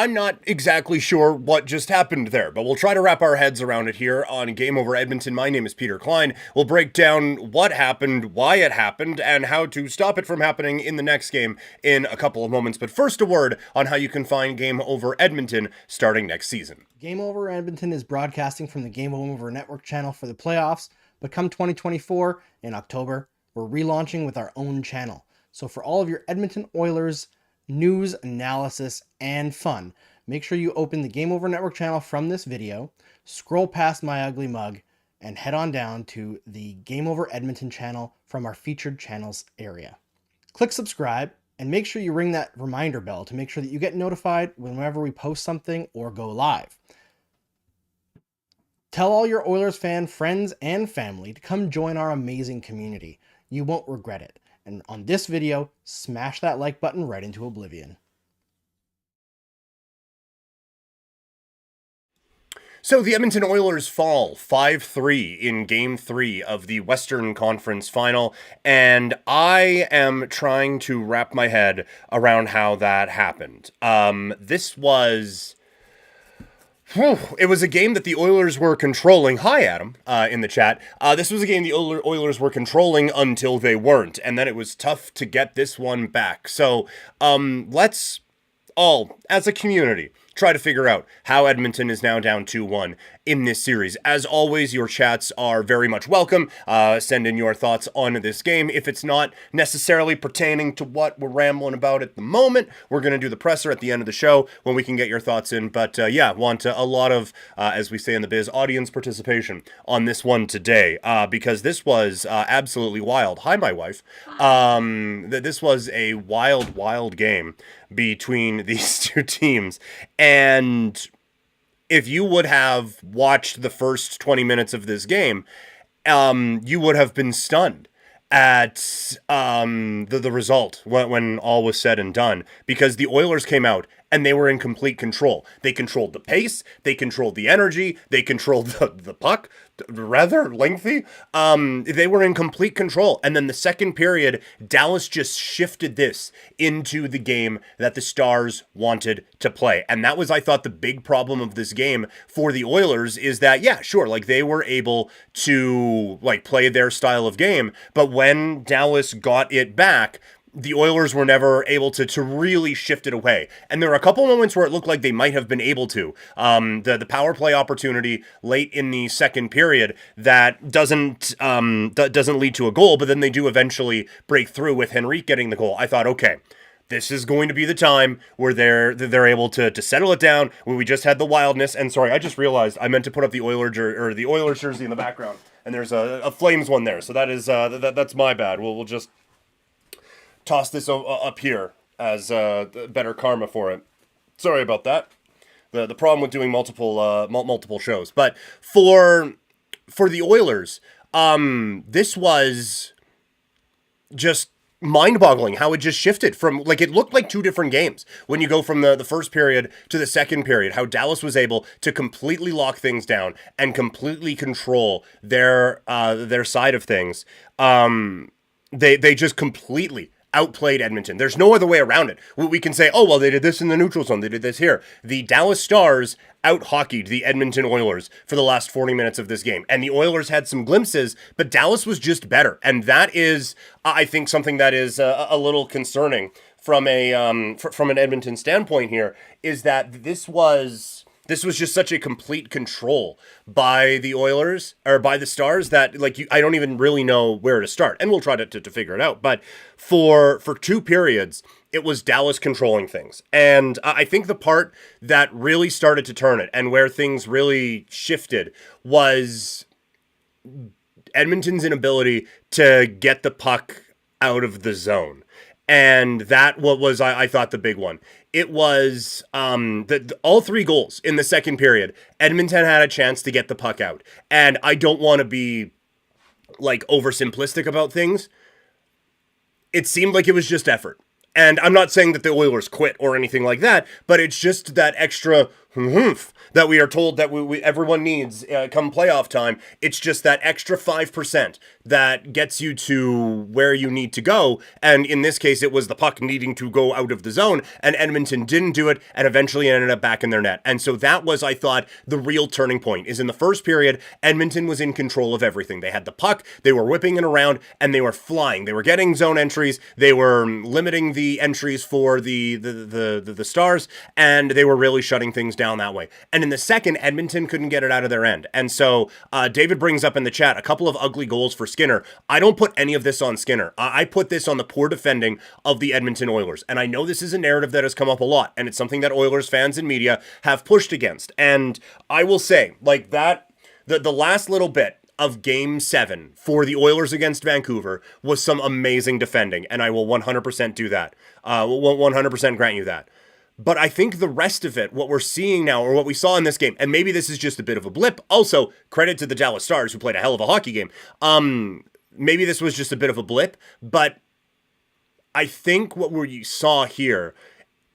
I'm not exactly sure what just happened there, but we'll try to wrap our heads around it here on Game Over Edmonton. My name is Peter Klein. We'll break down what happened, why it happened, and how to stop it from happening in the next game in a couple of moments. But first, a word on how you can find Game Over Edmonton starting next season. Game Over Edmonton is broadcasting from the Game Over Network channel for the playoffs, but come 2024 in October, we're relaunching with our own channel. So for all of your Edmonton Oilers news, analysis, and fun, make sure you open the Game Over Network channel from this video, scroll past my ugly mug, and head on down to the Game Over Edmonton channel from our featured channels area. Click subscribe and make sure you ring that reminder bell to make sure that you get notified whenever we post something or go live. Tell all your Oilers fan friends and family to come join our amazing community. You won't regret it. And on this video, smash that like button right into oblivion. So the Edmonton Oilers fall 5-3 in Game 3 of the Western Conference Final, and I am trying to wrap my head around how that happened. This was... It was a game that the Oilers were controlling. Hi, Adam, in the chat. This was a game the Oilers were controlling until they weren't, and then it was tough to get this one back. So, let's all, as a community, try to figure out how Edmonton is now down 2-1 in this series. As always, your chats are very much welcome. Send in your thoughts on this game. If it's not necessarily pertaining to what we're rambling about at the moment, we're going to do the presser at the end of the show when we can get your thoughts in. But yeah, want a lot of, as we say in the biz, audience participation on this one today, because this was absolutely wild. Hi, my wife. This was a wild, wild game between these two teams. And if you would have watched the first 20 minutes of this game, you would have been stunned at the result when all was said and done, because the Oilers came out and they were in complete control. They controlled the pace, they controlled the energy, they controlled the puck, rather lengthy. They were in complete control. And then the second period, Dallas just shifted this into the game that the Stars wanted to play. And that was, I thought, the big problem of this game for the Oilers is that, yeah, sure, like they were able to like play their style of game, but when Dallas got it back, the Oilers were never able to really shift it away. And there were a couple moments where it looked like they might have been able to. The power play opportunity late in the second period that doesn't lead to a goal, but then they do eventually break through with Henrique getting the goal. I thought, okay, this is going to be the time where they're able to settle it down, when we just had the wildness. And sorry, I just realized I meant to put up the Oilers jersey in the background, and there's a Flames one there. So that is that's my bad. We'll just toss this up here as better karma for it. Sorry about that. The problem with doing multiple shows. But for the Oilers, this was just mind-boggling how it just shifted from, like, it looked like two different games when you go from the first period to the second period, how Dallas was able to completely lock things down and completely control their side of things. They just completely outplayed Edmonton. There's no other way around it. We can say, oh, well, they did this in the neutral zone. They did this here. The Dallas Stars out-hockeyed the Edmonton Oilers for the last 40 minutes of this game. And the Oilers had some glimpses, but Dallas was just better. And that is, I think, something that is a little concerning from an Edmonton standpoint here, is that this was just such a complete control by the Oilers, or by the Stars, that I don't even really know where to start. And we'll try to figure it out. But for two periods, it was Dallas controlling things. And I think the part that really started to turn it and where things really shifted was Edmonton's inability to get the puck out of the zone. And that was, I thought, the big one. It was all three goals in the second period. Edmonton had a chance to get the puck out. And I don't want to be like oversimplistic about things. It seemed like it was just effort. And I'm not saying that the Oilers quit or anything like that, but it's just that extra oomph that we are told that everyone needs come playoff time. It's just that extra 5% that gets you to where you need to go. And in this case, it was the puck needing to go out of the zone, and Edmonton didn't do it, and eventually ended up back in their net. And so that was, I thought, the real turning point. Is in the first period, Edmonton was in control of everything. They had the puck, they were whipping it around, and they were flying. They were getting zone entries. They were limiting the entries for the Stars, and they were really shutting things down that way. And in the second, Edmonton couldn't get it out of their end. And so David brings up in the chat a couple of ugly goals for Skinner. I don't put any of this on Skinner. I put this on the poor defending of the Edmonton Oilers. And I know this is a narrative that has come up a lot, and it's something that Oilers fans and media have pushed against. And I will say, like that, the last little bit of Game 7 for the Oilers against Vancouver was some amazing defending, and I will 100% do that. 100% grant you that. But I think the rest of it, what we're seeing now, or what we saw in this game, and maybe this is just a bit of a blip, also credit to the Dallas Stars, who played a hell of a hockey game. Maybe this was just a bit of a blip, but I think what we saw here,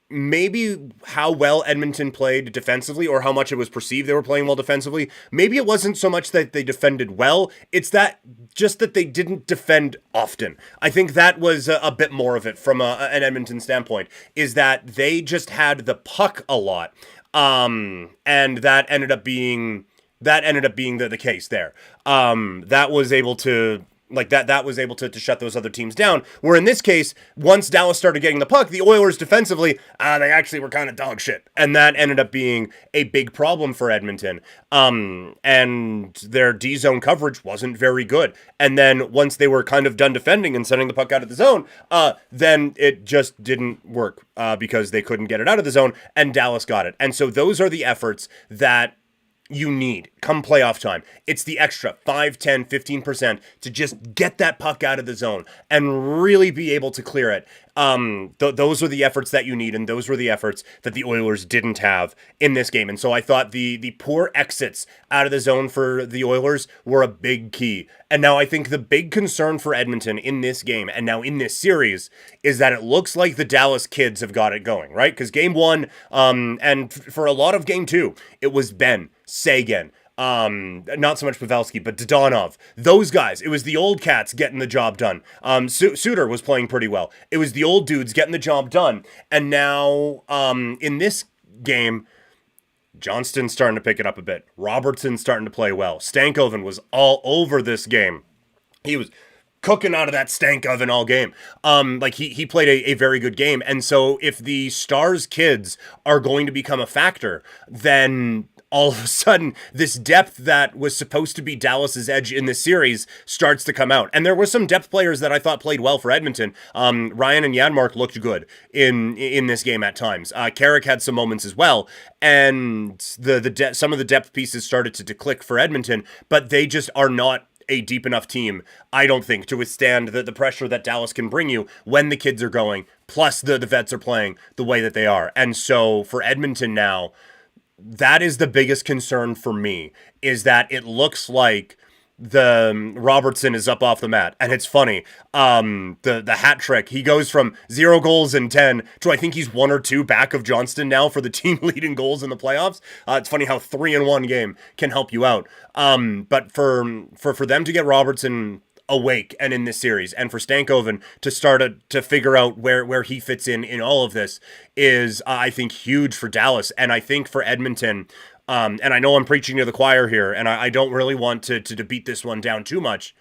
maybe how well Edmonton played defensively, or how much it was perceived they were playing well defensively. Maybe it wasn't so much that they defended well, it's that just that they didn't defend often. I think that was a bit more of it from an Edmonton standpoint, is that they just had the puck a lot, and that ended up being the case there. That was able to shut those other teams down. Where in this case, once Dallas started getting the puck, the Oilers defensively, they actually were kind of dog shit. And that ended up being a big problem for Edmonton. And their D-zone coverage wasn't very good. And then once they were kind of done defending and sending the puck out of the zone, then it just didn't work because they couldn't get it out of the zone, and Dallas got it. And so those are the efforts that you need come playoff time. It's the extra 5, 10, 15% to just get that puck out of the zone and really be able to clear it. Those are the efforts that you need, and those were the efforts that the Oilers didn't have in this game. And so I thought the poor exits out of the zone for the Oilers were a big key. And now I think the big concern for Edmonton in this game, and now in this series, is that it looks like the Dallas kids have got it going, right? Because game 1, and for a lot of game 2, it was Ben, Sagan, not so much Pavelski, but Dodonov. Those guys. It was the old cats getting the job done. Suter was playing pretty well. It was the old dudes getting the job done. And now, in this game, Johnston's starting to pick it up a bit. Robertson's starting to play well. Stankoven was all over this game. He was cooking out of that stank oven all game. He played a very good game. And so if the Stars kids are going to become a factor, then all of a sudden, this depth that was supposed to be Dallas's edge in this series starts to come out. And there were some depth players that I thought played well for Edmonton. Ryan and Janmark looked good in this game at times. Carrick had some moments as well. And some of the depth pieces started to click for Edmonton, but they just are not a deep enough team, I don't think, to withstand the pressure that Dallas can bring you when the kids are going, plus the vets are playing the way that they are. And so for Edmonton now, that is the biggest concern for me, is that it looks like the Robertson is up off the mat. And it's funny, the hat trick, he goes from 0 goals in 10 to I think he's 1 or 2 back of Johnston now for the team leading goals in the playoffs. It's funny how 3 in 1 game can help you out. But for them to get Robertson awake and in this series, and for Stankoven to start to figure out where he fits in all of this is, I think, huge for Dallas. And I think for Edmonton, and I know I'm preaching to the choir here, and I don't really want to beat this one down too much,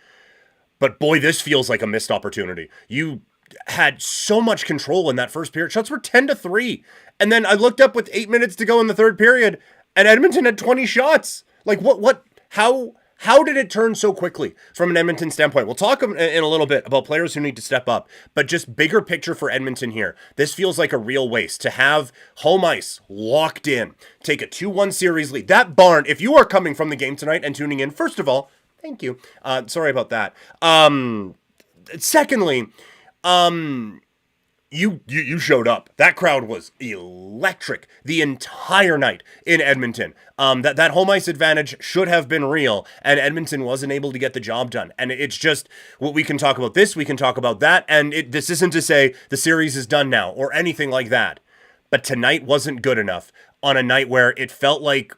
but boy, this feels like a missed opportunity. You had so much control in that first period. Shots were 10-3. And then I looked up with 8 minutes to go in the third period, and Edmonton had 20 shots. Like, how did it turn so quickly from an Edmonton standpoint? We'll talk in a little bit about players who need to step up, but just bigger picture for Edmonton here. This feels like a real waste to have home ice locked in, take a 2-1 series lead. That barn, if you are coming from the game tonight and tuning in, first of all, thank you. Sorry about that. Secondly, you showed up. That crowd was electric the entire night in Edmonton. That home ice advantage should have been real, and Edmonton wasn't able to get the job done. And it's just, what we can talk about this, we can talk about that, and this isn't to say the series is done now or anything like that. But tonight wasn't good enough on a night where it felt like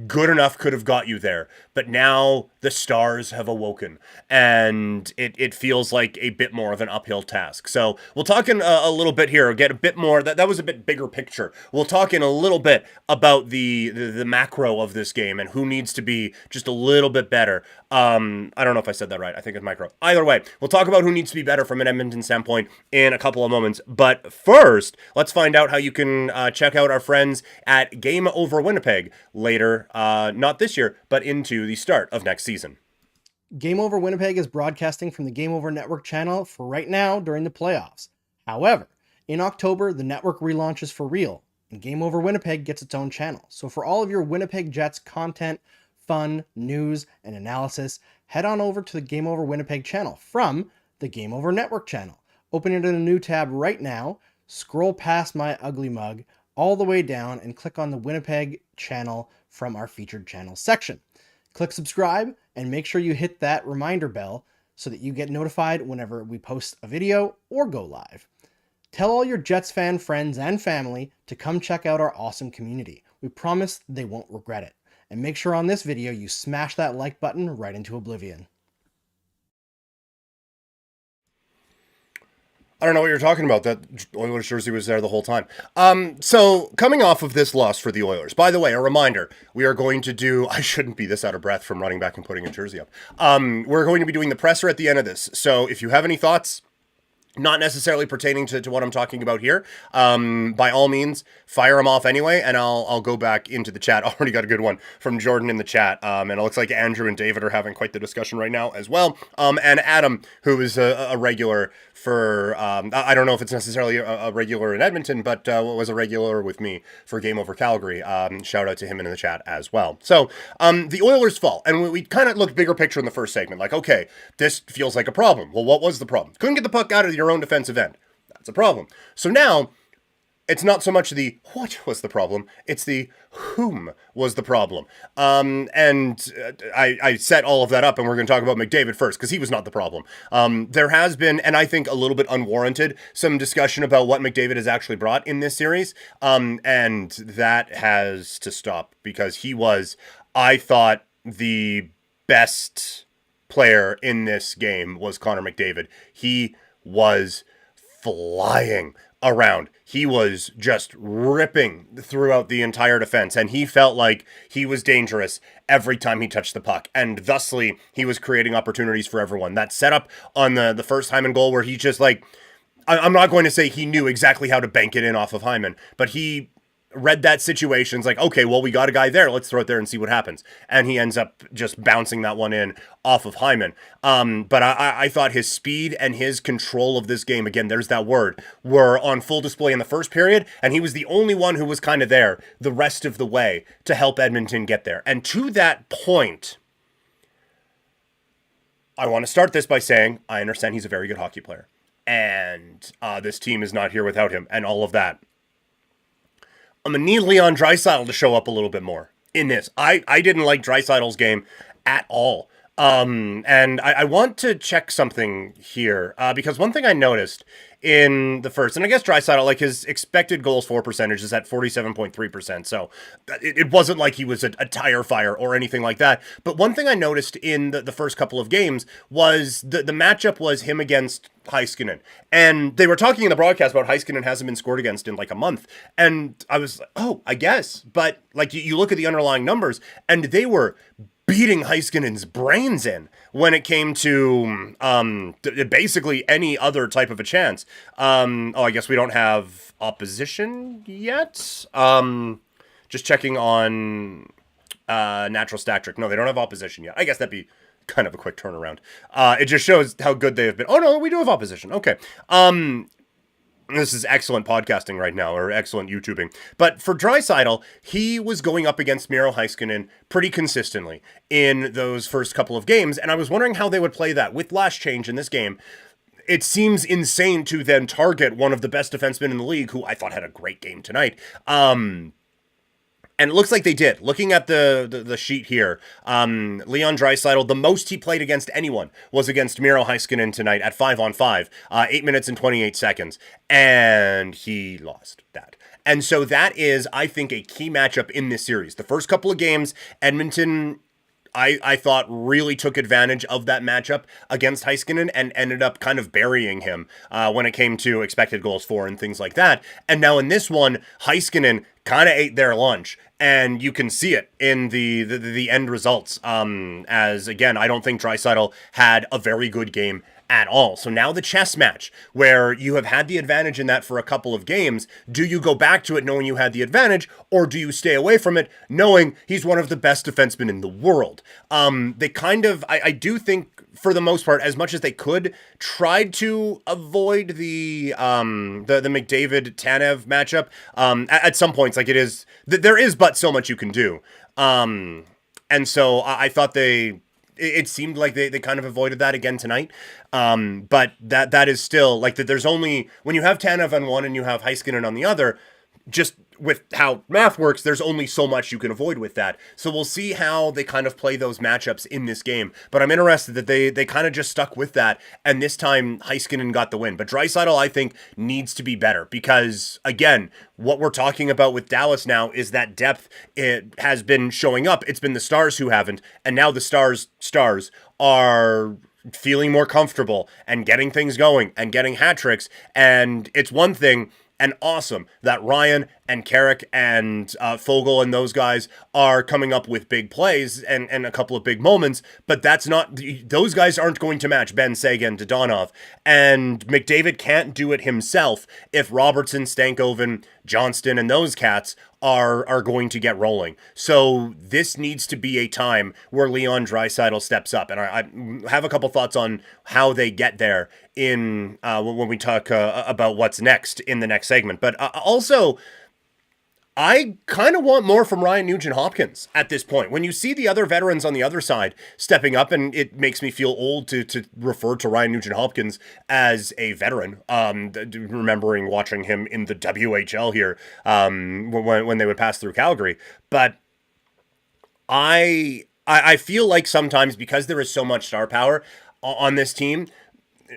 good enough could have got you there. But now the stars have awoken, and it feels like a bit more of an uphill task. So we'll talk in a little bit here, get a bit more, that was a bit bigger picture. We'll talk in a little bit about the macro of this game and who needs to be just a little bit better. I don't know if I said that right. I think it's micro. Either way, we'll talk about who needs to be better from an Edmonton standpoint in a couple of moments. But first, let's find out how you can check out our friends at Game Over Winnipeg later, not this year, but into the start of next season. Game Over Winnipeg is broadcasting from the Game Over Network channel for right now during the playoffs. However, in October, the network relaunches for real, and Game Over Winnipeg gets its own channel. So for all of your Winnipeg Jets content, fun, news, and analysis, head on over to the Game Over Winnipeg channel from the Game Over Network channel. Open it in a new tab right now, scroll past my ugly mug, all the way down, and click on the Winnipeg channel from our featured channel section. Click subscribe and make sure you hit that reminder bell so that you get notified whenever we post a video or go live. Tell all your Jets fan friends and family to come check out our awesome community. We promise they won't regret it. And make sure on this video you smash that like button right into oblivion. I don't know what you're talking about. That Oilers jersey was there the whole time. So coming off of this loss for the Oilers, by the way, a reminder, we are going to do, I shouldn't be this out of breath from running back and putting a jersey up. We're going to be doing the presser at the end of this. So if you have any thoughts, not necessarily pertaining to what I'm talking about here, by all means, fire them off anyway, and I'll go back into the chat. Already got a good one from Jordan in the chat, and it looks like Andrew and David are having quite the discussion right now as well. And Adam, who is a regular for, I don't know if it's necessarily a regular in Edmonton, but was a regular with me for Game Over Calgary. Shout out to him in the chat as well. So the Oilers fall, and we kind of looked bigger picture in the first segment, like, okay, this feels like a problem. Well, what was the problem? Couldn't get the puck out of your own defensive end. That's a problem. So now, it's not so much the what was the problem, it's the whom was the problem. I set all of that up, and we're going to talk about McDavid first, because he was not the problem. There has been, and I think a little bit unwarranted, some discussion about what McDavid has actually brought in this series, and that has to stop, because he was, I thought, the best player in this game was Connor McDavid. He was flying around. He was just ripping throughout the entire defense, and he felt like he was dangerous every time he touched the puck, and thusly he was creating opportunities for everyone. That setup on the first Hyman goal, where he just, like, I'm not going to say he knew exactly how to bank it in off of Hyman, but he read that situation. It's like, okay, well, we got a guy there, let's throw it there and see what happens. And he ends up just bouncing that one in off of Hyman. But I thought his speed and his control of this game, again, there's that word, were on full display in the first period, and he was the only one who was kind of there the rest of the way to help Edmonton get there. And to that point, I want to start this by saying I understand he's a very good hockey player, and this team is not here without him and all of that. I'm going to need Leon Draisaitl to show up a little bit more in this. I didn't like Draisaitl's game at all. And I want to check something here, because one thing I noticed in the first, and I guess Draisaitl, like, his expected goals for percentage is at 47.3%, so it wasn't like he was a tire fire or anything like that. But one thing I noticed in the first couple of games was the matchup was him against Heiskanen, and they were talking in the broadcast about Heiskanen hasn't been scored against in like a month, and I was like, oh, I guess, but like you look at the underlying numbers, and they were beating Heiskanen's brains in when it came to basically any other type of a chance. I guess we don't have opposition yet. Just checking on Natural Stat Trick. No, they don't have opposition yet. I guess that'd be kind of a quick turnaround. It just shows how good they have been. Oh, no, we do have opposition. Okay. This is excellent podcasting right now, or excellent YouTubing. But for Draisaitl, he was going up against Miro Heiskanen pretty consistently in those first couple of games, and I was wondering how they would play that. With last change in this game, it seems insane to then target one of the best defensemen in the league, who I thought had a great game tonight. And it looks like they did. Looking at the sheet here, Leon Draisaitl, the most he played against anyone was against Miro Heiskanen tonight at 5-on-5, 8 minutes and 28 seconds. And he lost that. And so that is, I think, a key matchup in this series. The first couple of games, Edmonton, I thought really took advantage of that matchup against Heiskanen and ended up kind of burying him when it came to expected goals for and things like that. And now in this one, Heiskanen kind of ate their lunch, and you can see it in the end results. As again, I don't think Draisaitl had a very good game at all. So now the chess match, where you have had the advantage in that for a couple of games, do you go back to it knowing you had the advantage, or do you stay away from it knowing he's one of the best defensemen in the world? They kind of, I do think, for the most part, as much as they could, tried to avoid the McDavid Tanev matchup. At some points, like there is but so much you can do. And so I thought it seemed like they kind of avoided that again tonight. But that is still like that. There's only, when you have Tanev on one and you have Heiskanen on the other, just with how math works, there's only so much you can avoid with that. So we'll see how they kind of play those matchups in this game. But I'm interested that they kind of just stuck with that. And this time Heiskanen got the win. But Draisaitl, I think, needs to be better because, again, what we're talking about with Dallas now is that depth. It has been showing up. It's been the Stars who haven't. And now the Stars are feeling more comfortable and getting things going and getting hat tricks. And it's one thing, and awesome that Ryan and Carrick and Fogle and those guys are coming up with big plays and a couple of big moments, but those guys aren't going to match Ben Sagan, Dodonov, and McDavid can't do it himself if Robertson, Stankoven, Johnston, and those cats are going to get rolling. So this needs to be a time where Leon Draisaitl steps up, and I have a couple thoughts on how they get there in when we talk about what's next in the next segment. But also, I kind of want more from Ryan Nugent-Hopkins at this point. When you see the other veterans on the other side stepping up, and it makes me feel old to refer to Ryan Nugent-Hopkins as a veteran. Remembering watching him in the WHL here when they would pass through Calgary. But I feel like sometimes, because there is so much star power on this team,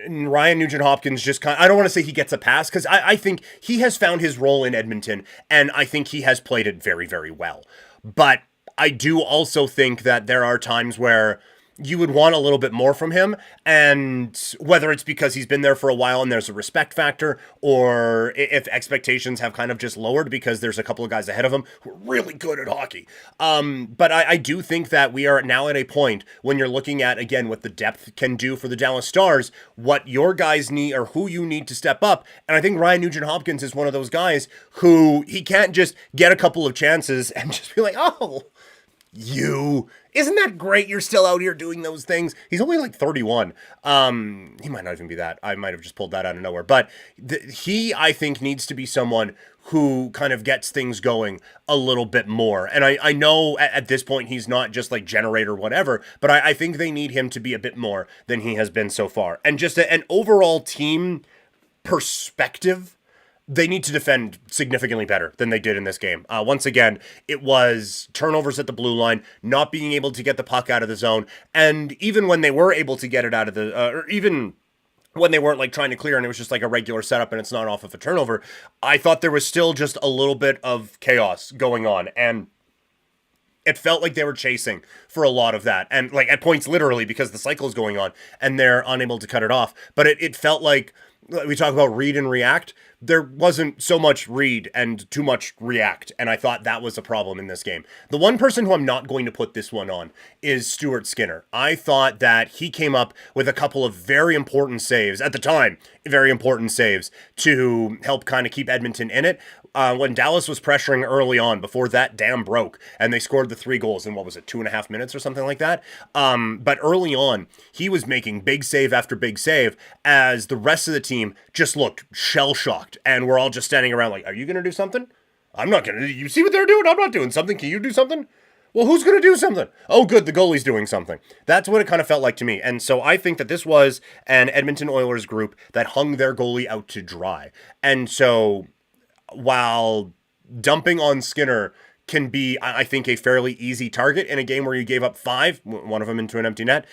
Ryan Nugent-Hopkins just I don't want to say he gets a pass, because I think he has found his role in Edmonton, and I think he has played it very, very well. But I do also think that there are times where you would want a little bit more from him, and whether it's because he's been there for a while and there's a respect factor, or if expectations have kind of just lowered because there's a couple of guys ahead of him who are really good at hockey. But I do think that we are now at a point when you're looking at, again, what the depth can do for the Dallas Stars, what your guys need or who you need to step up. And I think Ryan Nugent-Hopkins is one of those guys who he can't just get a couple of chances and just be like, oh, isn't that great? You're still out here doing those things. He's only like 31. He might not even be that. I might have just pulled that out of nowhere. But he, I think, needs to be someone who kind of gets things going a little bit more. And I know at this point he's not just like generator whatever, but I think they need him to be a bit more than he has been so far. And just an overall team perspective, they need to defend significantly better than they did in this game. Once again, it was turnovers at the blue line, not being able to get the puck out of the zone, and even when they were able to get it out of the, or even when they weren't like trying to clear and it was just like a regular setup and it's not off of a turnover, I thought there was still just a little bit of chaos going on, and it felt like they were chasing for a lot of that, and like at points literally because the cycle is going on and they're unable to cut it off. But it felt like, we talk about read and react, there wasn't so much read and too much react, and I thought that was a problem in this game. The one person who I'm not going to put this one on is Stuart Skinner. I thought that he came up with a couple of very important saves, at the time, very important saves, to help kind of keep Edmonton in it. When Dallas was pressuring early on, before that dam broke, and they scored the 3 goals in, 2.5 minutes or something like that? But early on, he was making big save after big save, as the rest of the team just looked shell-shocked, and we're all just standing around like, are you going to do something? I'm not going to. You see what they're doing? I'm not doing something. Can you do something? Well, who's going to do something? Oh, good, the goalie's doing something. That's what it kind of felt like to me. And so I think that this was an Edmonton Oilers group that hung their goalie out to dry. And so while dumping on Skinner can be, I think, a fairly easy target in a game where you gave up 5, one of them into an empty net,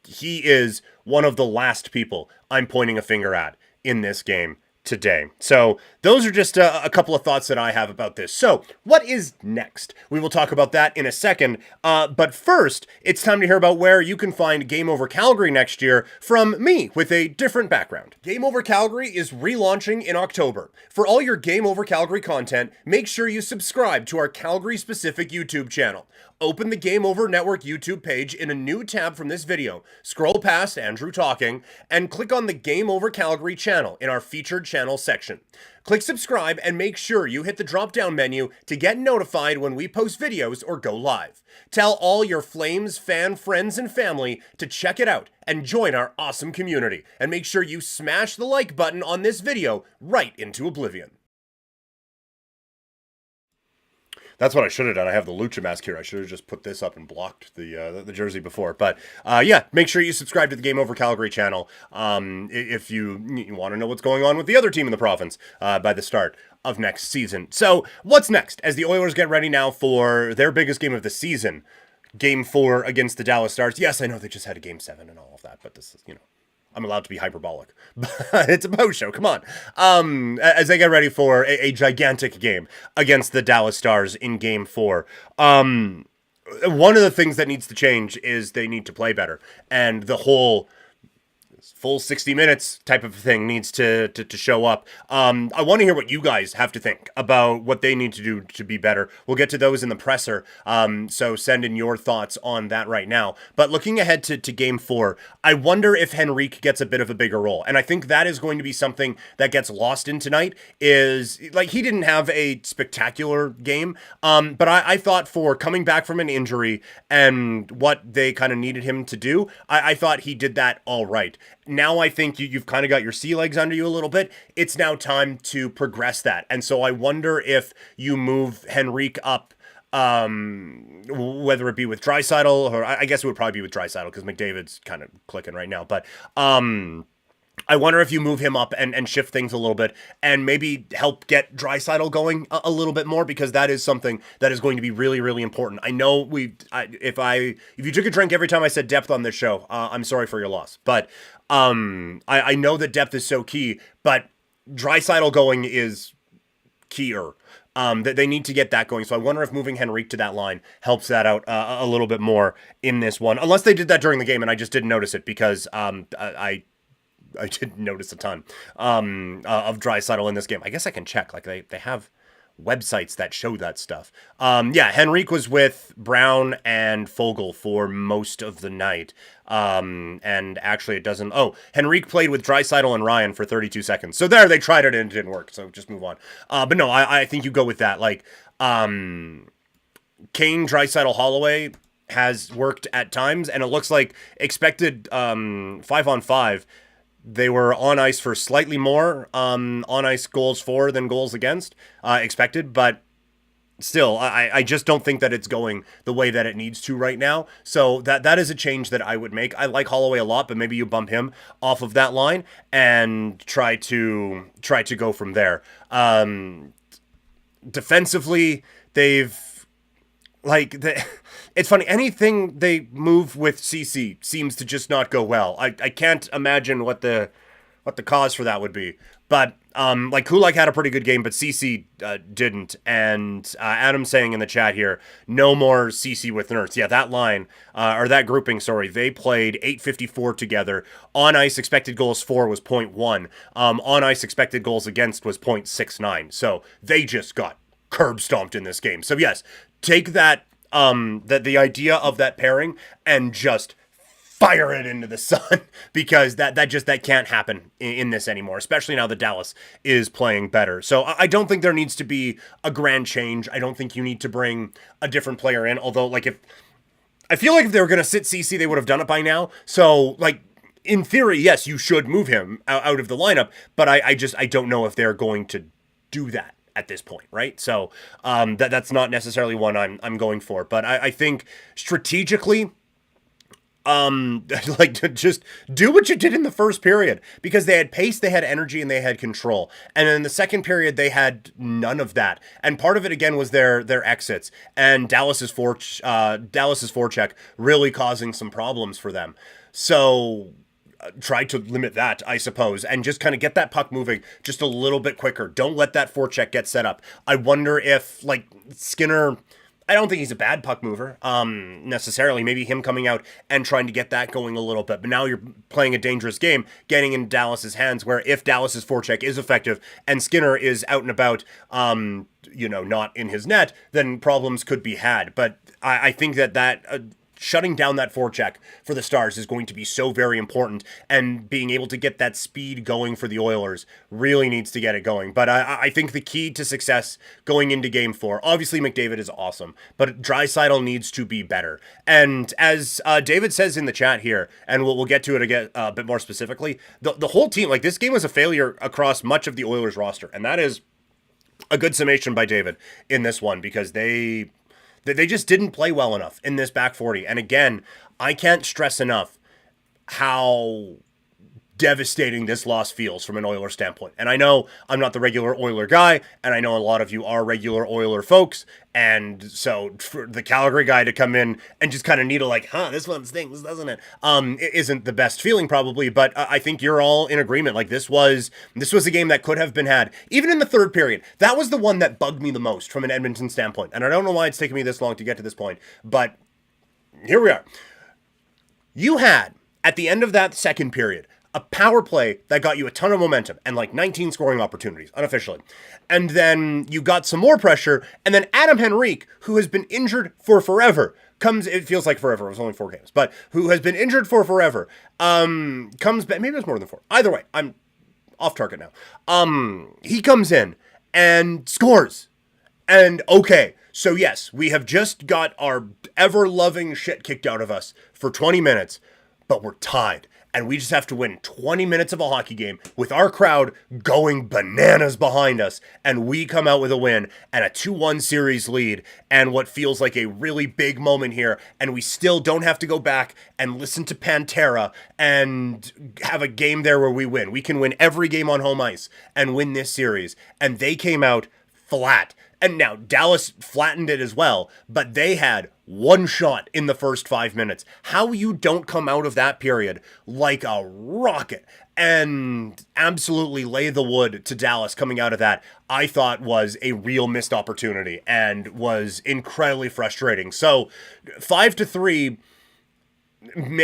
he is one of the last people I'm pointing a finger at in this game. today. So those are just a couple of thoughts that I have about this. So what is next? We will talk about that in a second. But first, it's time to hear about where you can find Game Over Calgary next year from me with a different background. Game Over Calgary is relaunching in October. For all your Game Over Calgary content, make sure you subscribe to our Calgary-specific YouTube channel. Open the Game Over Network YouTube page in a new tab from this video, scroll past Andrew talking, and click on the Game Over Calgary channel in our featured channel section. Click subscribe and make sure you hit the drop-down menu to get notified when we post videos or go live. Tell all your Flames fan friends and family to check it out and join our awesome community. And make sure you smash the like button on this video right into oblivion. That's what I should have done. I have the Lucha mask here. I should have just put this up and blocked the jersey before. But yeah, make sure you subscribe to the Game Over Calgary channel if you want to know what's going on with the other team in the province by the start of next season. So what's next as the Oilers get ready now for their biggest game of the season, Game 4 against the Dallas Stars? Yes, I know they just had a Game 7 and all of that, but this is, I'm allowed to be hyperbolic. It's a post show, come on. As they get ready for a gigantic game against the Dallas Stars in Game 4. One of the things that needs to change is they need to play better. And the whole full 60 minutes type of thing needs to show up. I want to hear what you guys have to think about what they need to do to be better. We'll get to those in the presser, so send in your thoughts on that right now. But looking ahead to Game 4, I wonder if Henrique gets a bit of a bigger role. And I think that is going to be something that gets lost in tonight is, like, he didn't have a spectacular game, but I thought for coming back from an injury and what they kind of needed him to do, I thought he did that all right. Now I think you've kind of got your sea legs under you a little bit. It's now time to progress that. And so I wonder if you move Henrique up, whether it be with Draisaitl, or I guess it would probably be with Draisaitl because McDavid's kind of clicking right now. But I wonder if you move him up and shift things a little bit and maybe help get Draisaitl going a little bit more, because that is something that is going to be really, really important. I know if you took a drink every time I said depth on this show, I'm sorry for your loss. But I know that depth is so key, but Draisaitl going is keyer. That they need to get that going. So I wonder if moving Henrique to that line helps that out a little bit more in this one. Unless they did that during the game and I just didn't notice it, because I didn't notice a ton of Draisaitl in this game. I guess I can check. Like they have websites that show that stuff. Yeah, Henrique was with Brown and Fogle for most of the night. And actually it doesn't... Oh, Henrique played with Draisaitl and Ryan for 32 seconds. So there, they tried it and it didn't work. So just move on. But no, I think you go with that. Like, Kane, Draisaitl, Holloway has worked at times, and it looks like expected 5-on-5, they were on ice for slightly more on ice goals for than goals against expected, but still, I just don't think that it's going the way that it needs to right now. So that is a change that I would make. I like Holloway a lot, but maybe you bump him off of that line and try to go from there. Defensively, it's funny, anything they move with CC seems to just not go well. I can't imagine what the cause for that would be. But Kulak had a pretty good game, but CC didn't. And Adam's saying in the chat here, no more CC with Nurse. Yeah, that line, or that grouping, sorry, they played 854 together. On ice expected goals for was 0.1. On ice expected goals against was 0.69. So they just got curb stomped in this game. So yes, take that, the idea of that pairing and just fire it into the sun, because that can't happen in this anymore, especially now that Dallas is playing better. So I don't think there needs to be a grand change. I don't think you need to bring a different player in, although I feel like if they were going to sit CC, they would have done it by now. So in theory, yes, you should move him out of the lineup, but I don't know if they're going to do that at this point, right? So that's not necessarily one I'm going for, but I think strategically, just do what you did in the first period, because they had pace, they had energy, and they had control. And in the second period, they had none of that. And part of it again was their exits and Dallas's forecheck really causing some problems for them. So try to limit that, I suppose, and just kind of get that puck moving just a little bit quicker. Don't let that forecheck get set up. I wonder if, like, Skinner, I don't think he's a bad puck mover, necessarily. Maybe him coming out and trying to get that going a little bit. But now you're playing a dangerous game, getting in Dallas's hands, where if Dallas's forecheck is effective and Skinner is out and about, not in his net, then problems could be had. But I think that shutting down that forecheck for the Stars is going to be so very important, and being able to get that speed going for the Oilers really needs to get it going. But I think the key to success going into Game 4, obviously McDavid is awesome, but Draisaitl needs to be better. And as David says in the chat here, and we'll get to it again a bit more specifically, the whole team, like, this game was a failure across much of the Oilers roster, and that is a good summation by David in this one, because they just didn't play well enough in this back 40. And again, I can't stress enough how devastating this loss feels from an Oiler standpoint. And I know I'm not the regular Oiler guy, and I know a lot of you are regular Oiler folks, and so for the Calgary guy to come in and just kind of needle like, this one stings, doesn't it? It isn't the best feeling probably, but I think you're all in agreement. Like, this was a game that could have been had. Even in the third period, that was the one that bugged me the most from an Edmonton standpoint. And I don't know why it's taken me this long to get to this point, but here we are. You had, at the end of that second period, a power play that got you a ton of momentum and like 19 scoring opportunities, unofficially. And then you got some more pressure, and then Adam Henrique, who has been injured for forever, it feels like forever, it was only 4 games, but who has been injured for forever, comes back, maybe it was more than 4. Either way, I'm off target now. He comes in and scores. And okay, so yes, we have just got our ever-loving shit kicked out of us for 20 minutes, but we're tied. And we just have to win 20 minutes of a hockey game with our crowd going bananas behind us. And we come out with a win and a 2-1 series lead and what feels like a really big moment here. And we still don't have to go back and listen to Pantera and have a game there where we win. We can win every game on home ice and win this series. And they came out flat. And now Dallas flattened it as well, but they had one shot in the first 5 minutes. How you don't come out of that period like a rocket and absolutely lay the wood to Dallas coming out of that, I thought was a real missed opportunity and was incredibly frustrating. So 5-3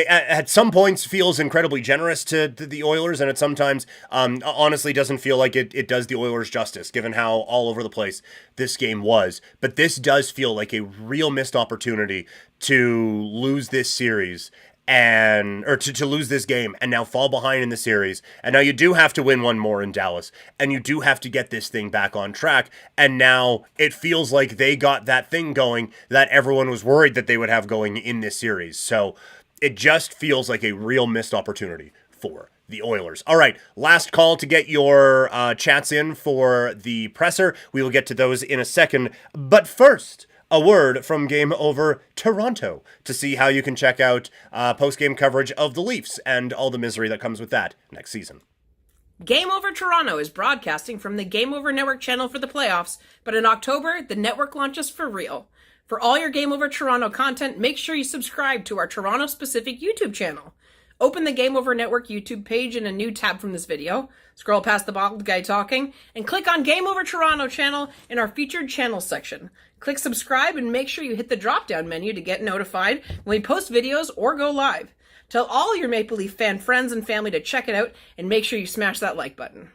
at some points feels incredibly generous to the Oilers, and at sometimes honestly doesn't feel like it does the Oilers justice, given how all over the place this game was. But this does feel like a real missed opportunity to lose this series or to lose this game and now fall behind in the series. And now you do have to win one more in Dallas, and you do have to get this thing back on track. And now it feels like they got that thing going that everyone was worried that they would have going in this series. So it just feels like a real missed opportunity for the Oilers. All right, last call to get your chats in for the presser. We will get to those in a second. But first, a word from Game Over Toronto to see how you can check out post-game coverage of the Leafs and all the misery that comes with that next season. Game Over Toronto is broadcasting from the Game Over Network channel for the playoffs, but in October, the network launches for real. For all your Game Over Toronto content, make sure you subscribe to our Toronto-specific YouTube channel. Open the Game Over Network YouTube page in a new tab from this video, scroll past the bald guy talking, and click on Game Over Toronto channel in our featured channels section. Click subscribe and make sure you hit the drop-down menu to get notified when we post videos or go live. Tell all your Maple Leaf fan friends and family to check it out, and make sure you smash that like button.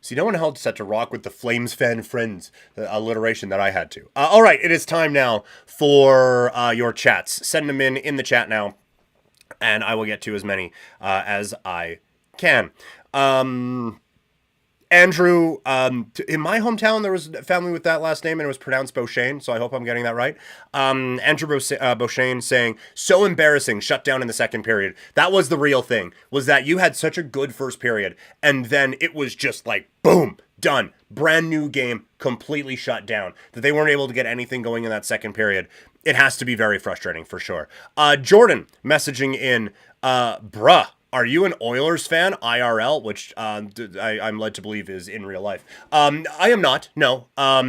See, no one held set to rock with the Flames fan friends alliteration that I had to. All right, it is time now for your chats. Send them in the chat now, and I will get to as many as I can. Andrew, in my hometown, there was a family with that last name, and it was pronounced Beauchesne, so I hope I'm getting that right. Andrew Beauchesne saying, so embarrassing, shut down in the second period. That was the real thing, was that you had such a good first period, and then it was just like, boom, done. Brand new game, completely shut down. That they weren't able to get anything going in that second period. It has to be very frustrating, for sure. Jordan messaging in, bruh. Are you an Oilers fan, IRL, which I'm led to believe is in real life? I am not, no. I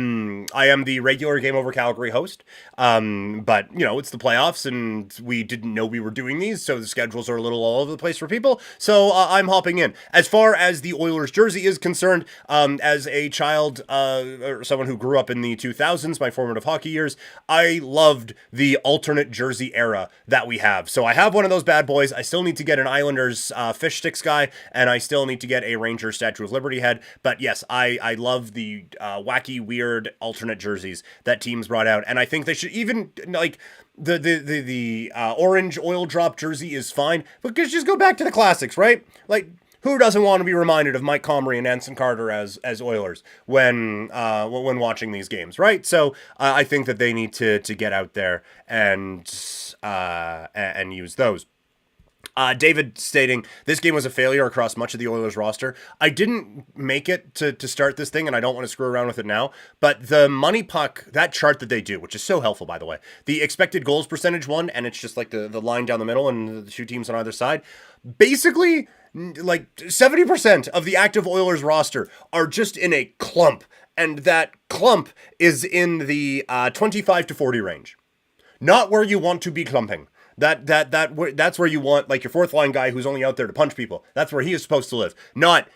am the regular Game Over Calgary host, but, it's the playoffs, and we didn't know we were doing these, so the schedules are a little all over the place for people, so I'm hopping in. As far as the Oilers jersey is concerned, as a child, or someone who grew up in the 2000s, my formative hockey years, I loved the alternate jersey era that we have. So I have one of those bad boys. I still need to get an Islanders fish sticks guy, and I still need to get a Rangers Statue of Liberty head. But yes, I love the wacky, weird alternate jerseys that teams brought out, and I think they should even like the orange oil drop jersey is fine, but just go back to the classics, right? Like, who doesn't want to be reminded of Mike Comrie and Anson Carter as Oilers when watching these games, right? So I think that they need to get out there and use those. David stating, this game was a failure across much of the Oilers roster. I didn't make it to start this thing, and I don't want to screw around with it now, but the money puck, that chart that they do, which is so helpful, by the way, the expected goals percentage one, and it's just like the line down the middle and the two teams on either side, basically, like 70% of the active Oilers roster are just in a clump, and that clump is in the 25 to 40 range. Not where you want to be clumping. That's where you want, like, your fourth line guy who's only out there to punch people. That's where he is supposed to live. Not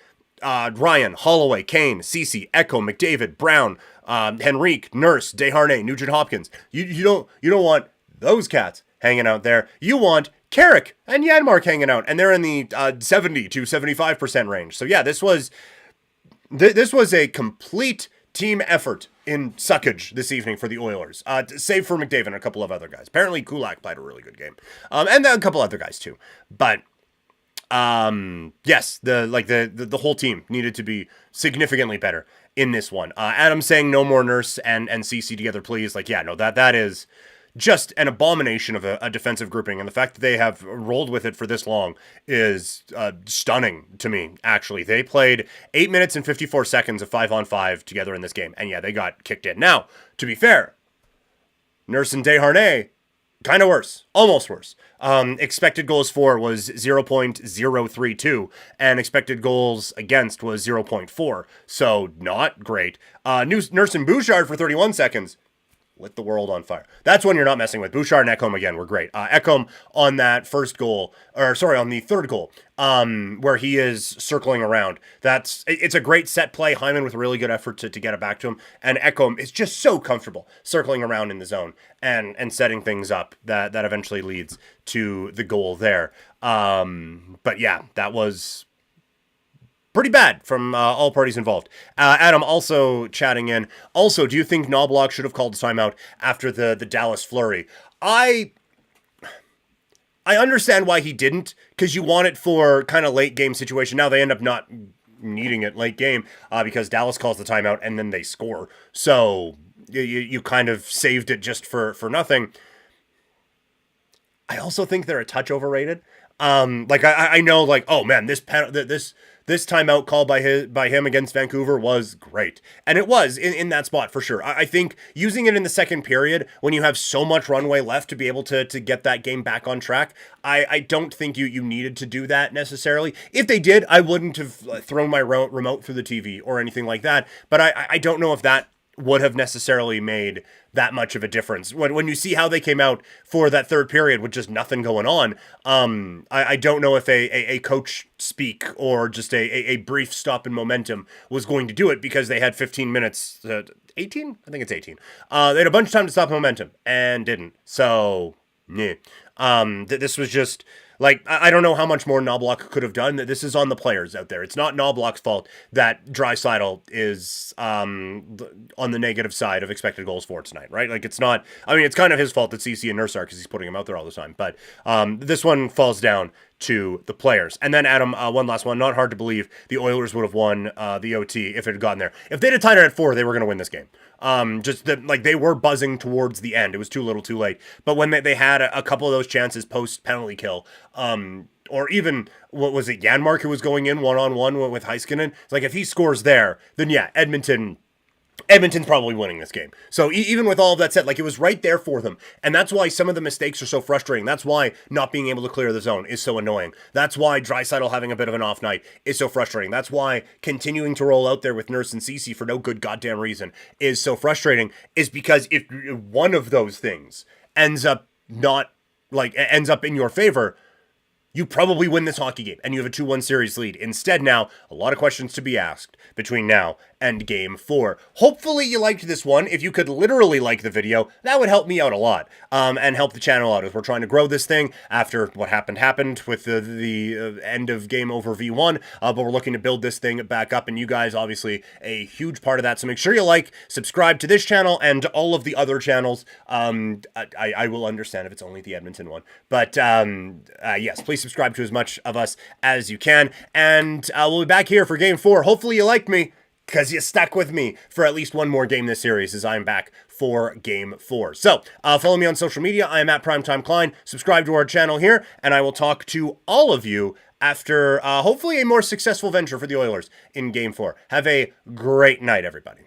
Ryan, Holloway, Kane, Ceci, Echo, McDavid, Brown, Henrique, Nurse, Desharnais, Nugent Hopkins. You don't want those cats hanging out there. You want Carrick and Janmark hanging out, and they're in the 70 to 75% range. So yeah, this was a complete team effort in suckage this evening for the Oilers, save for McDavid and a couple of other guys. Apparently Kulak played a really good game, and then a couple other guys too. But yes, the whole team needed to be significantly better in this one. Adam saying no more Nurse and CC together, please. Like, yeah, no, that is just an abomination of a defensive grouping, and the fact that they have rolled with it for this long is stunning to me, actually. They played 8 minutes and 54 seconds of 5-on-5 together in this game, and yeah, they got kicked in. Now, to be fair, Nurse and Desharnais, kind of worse, almost worse. Expected goals for was 0.032, and expected goals against was 0.4, so not great. Nurse and Bouchard for 31 seconds. Lit the world on fire. That's when you're not messing with. Bouchard and Ekholm again were great. Ekholm on that on the third goal, where he is circling around. It's a great set play. Hyman with really good effort to get it back to him, and Ekholm is just so comfortable circling around in the zone and setting things up that eventually leads to the goal there. But yeah, that was pretty bad from all parties involved. Adam also chatting in. Also, do you think Knobloch should have called a timeout after the Dallas flurry? I understand why he didn't, because you want it for kind of late game situation. Now they end up not needing it late game because Dallas calls the timeout and then they score. So you kind of saved it just for nothing. I also think they're a touch overrated. I know, like, oh man, this timeout call by him against Vancouver was great. And it was in that spot for sure. I think using it in the second period when you have so much runway left to be able to get that game back on track, I don't think you needed to do that necessarily. If they did, I wouldn't have thrown my remote through the TV or anything like that. But I don't know if that would have necessarily made that much of a difference. When you see how they came out for that third period with just nothing going on, I don't know if a coach speak or just a brief stop in momentum was going to do it, because they had 15 minutes, 18? I think it's 18. They had a bunch of time to stop momentum and didn't. So, yeah. This was just, like, I don't know how much more Knobloch could have done. This is on the players out there. It's not Knobloch's fault that Draisaitl is on the negative side of expected goals for tonight, right? Like, it's not, I mean, it's kind of his fault that CC and Nurse are, because he's putting him out there all the time. But this one falls down to the players. And then, Adam, one last one. Not hard to believe the Oilers would have won the OT if it had gotten there. If they'd have tied it at 4, they were going to win this game. They were buzzing towards the end. It was too little too late. But when they had a couple of those chances post penalty kill, or even, what was it, Janmark who was going in one-on-one with Heiskanen? It's like, if he scores there, then yeah, Edmonton Edmonton's probably winning this game. So even with all of that said, like, it was right there for them. And that's why some of the mistakes are so frustrating. That's why not being able to clear the zone is so annoying. That's why Draisaitl having a bit of an off night is so frustrating. That's why continuing to roll out there with Nurse and Cece for no good goddamn reason is so frustrating, is because if one of those things ends up in your favor, you probably win this hockey game, and you have a 2-1 series lead. Instead now, a lot of questions to be asked between now and Game 4. Hopefully you liked this one. If you could literally like the video, that would help me out a lot, and help the channel out as we're trying to grow this thing after what happened with the end of Game Over V1, but we're looking to build this thing back up, and you guys obviously a huge part of that, so make sure you like, subscribe to this channel and all of the other channels. I will understand if it's only the Edmonton one, but yes, please subscribe to as much of us as you can, and we'll be back here for Game 4. Hopefully you liked me, because you stuck with me for at least one more game this series as I'm back for Game 4. So, follow me on social media. I am at Primetime Klein. Subscribe to our channel here, and I will talk to all of you after, hopefully, a more successful venture for the Oilers in Game 4. Have a great night, everybody.